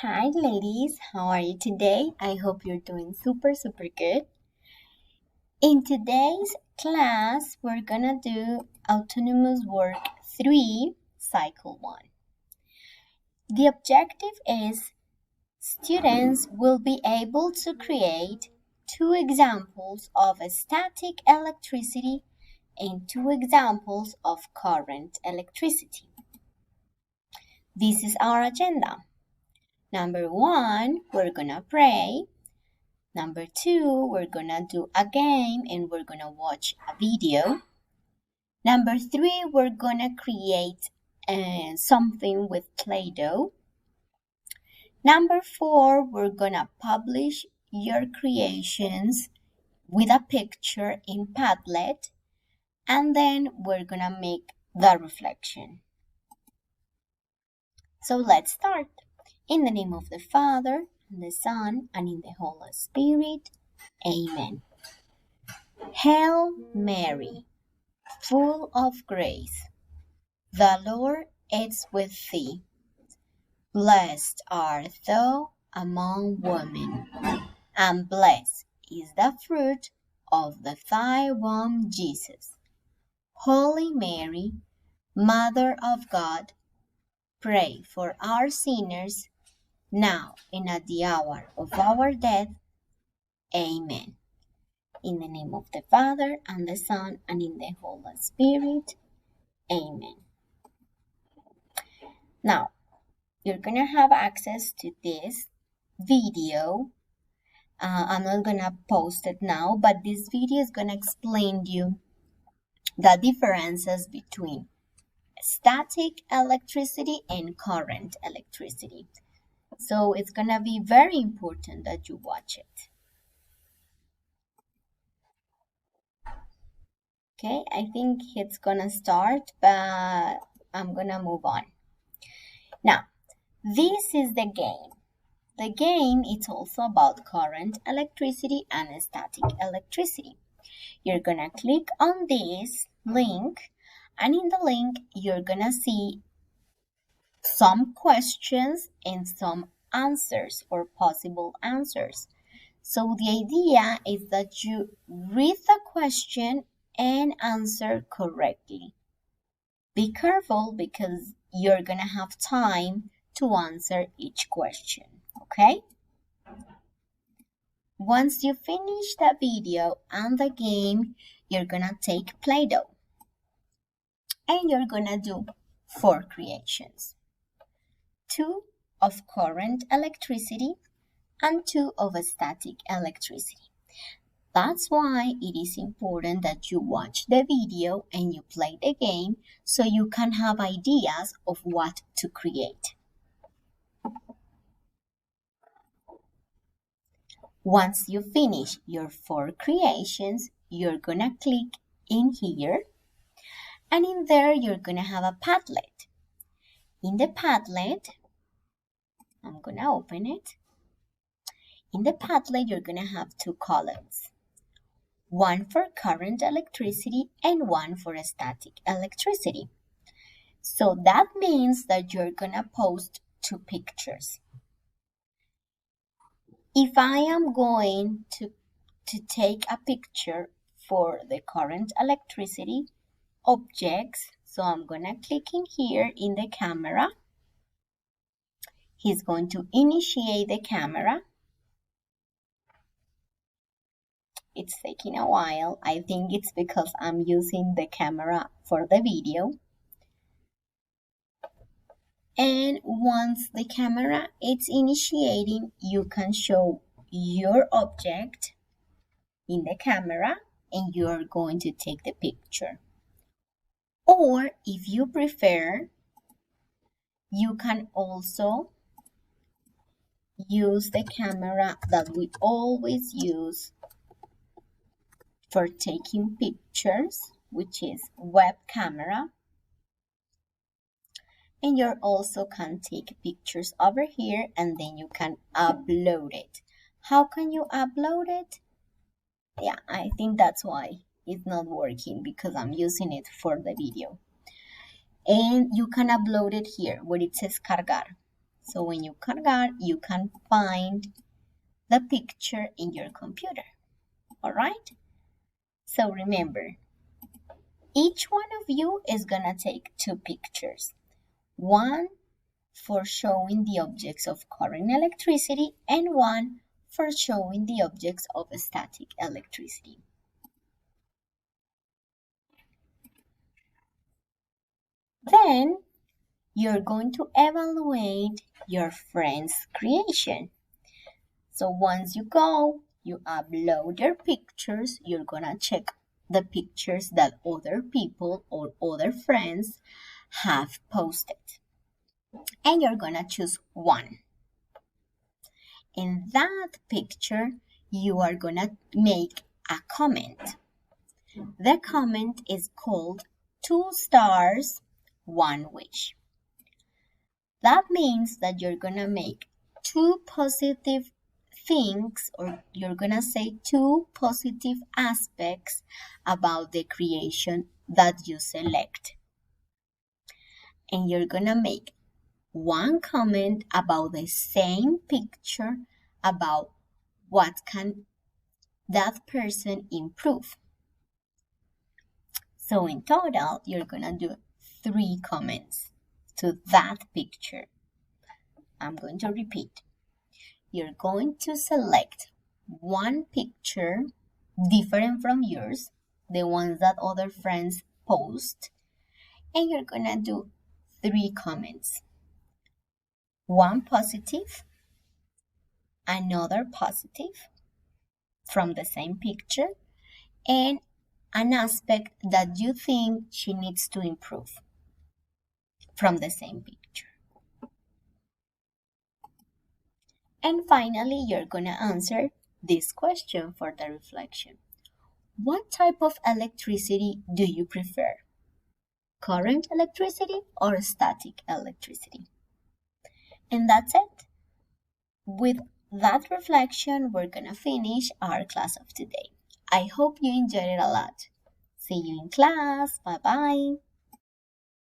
Hi ladies, how are you today? I hope you're doing super good. In today's class, we're gonna do Autonomous Work 3, Cycle 1. The objective is students will be able to create 2 examples of static electricity and 2 examples of current electricity. This is our agenda. Number 1, we're gonna pray. Number 2, we're gonna do a game and we're gonna watch a video. Number 3, we're gonna create something with Play-Doh. Number 4, we're gonna publish your creations with a picture in Padlet, and then we're gonna make the reflection. So let's start. In the name of the Father, and the Son, and in the Holy Spirit. Amen. Hail Mary, full of grace, the Lord is with thee. Blessed art thou among women, and blessed is the fruit of thy womb, Jesus. Holy Mary, Mother of God, pray for our sinners, now and at the hour of our death. Amen. In the name of the Father, and the Son, and in the Holy Spirit. Amen. Now, you're going to have access to this video. I'm not going to post it now, but this video is going to explain to you the differences between static electricity and current electricity. So it's going to be very important that you watch it. Okay, I think it's going to start, but I'm going to move on. Now, this is the game. The game is also about current electricity and static electricity. You're going to click on this link, and in the link, you're going to see some questions and some answers or possible answers. So the idea is that you read the question and answer correctly. Be careful because you're going to have time to answer each question, okay? Once you finish the video and the game, you're going to take Play-Doh and you're going to do 4 creations. 2 of current electricity and 2 of static electricity. That's why it is important that you watch the video and you play the game so you can have ideas of what to create. Once you finish your 4 creations, you're gonna click in here, and in there you're gonna have a Padlet. In the Padlet, I'm gonna open it. In the Padlet, you're gonna have 2 columns. One for current electricity and one for static electricity. So that means that you're gonna post 2 pictures. If I am going to take a picture for the current electricity objects, so I'm gonna click in here in the camera. He's going to initiate the camera. It's taking a while. I think it's because I'm using the camera for the video. And once the camera is initiating, you can show your object in the camera and you're going to take the picture. Or if you prefer, you can also use the camera that we always use for taking pictures, which is web camera. And you also can take pictures over here and then you can upload it. How can you upload it? Yeah, I think that's why it's not working, because I'm using it for the video. And you can upload it here where it says cargar. So when you forgot, you can find the picture in your computer. All right? So remember, each one of you is gonna take 2 pictures. One for showing the objects of current electricity and one for showing the objects of static electricity. Then you're going to evaluate your friend's creation. So once you go, you upload your pictures, you're gonna check the pictures that other people or other friends have posted. And you're gonna choose one. In that picture, you are gonna make a comment. The comment is called 2 stars, 1 wish. That means that you're gonna make 2 positive things, or you're gonna say 2 positive aspects about the creation that you select. And you're gonna make 1 comment about the same picture about what can that person improve. So in total, you're gonna do 3 comments to that picture. I'm going to repeat. You're going to select 1 picture different from yours, the ones that other friends post, and you're gonna do 3 comments. 1 positive, another positive from the same picture, and an aspect that you think she needs to improve from the same picture. And finally, you're gonna answer this question for the reflection. What type of electricity do you prefer? Current electricity or static electricity? And that's it. With that reflection, we're gonna finish our class of today. I hope you enjoyed it a lot. See you in class. Bye bye.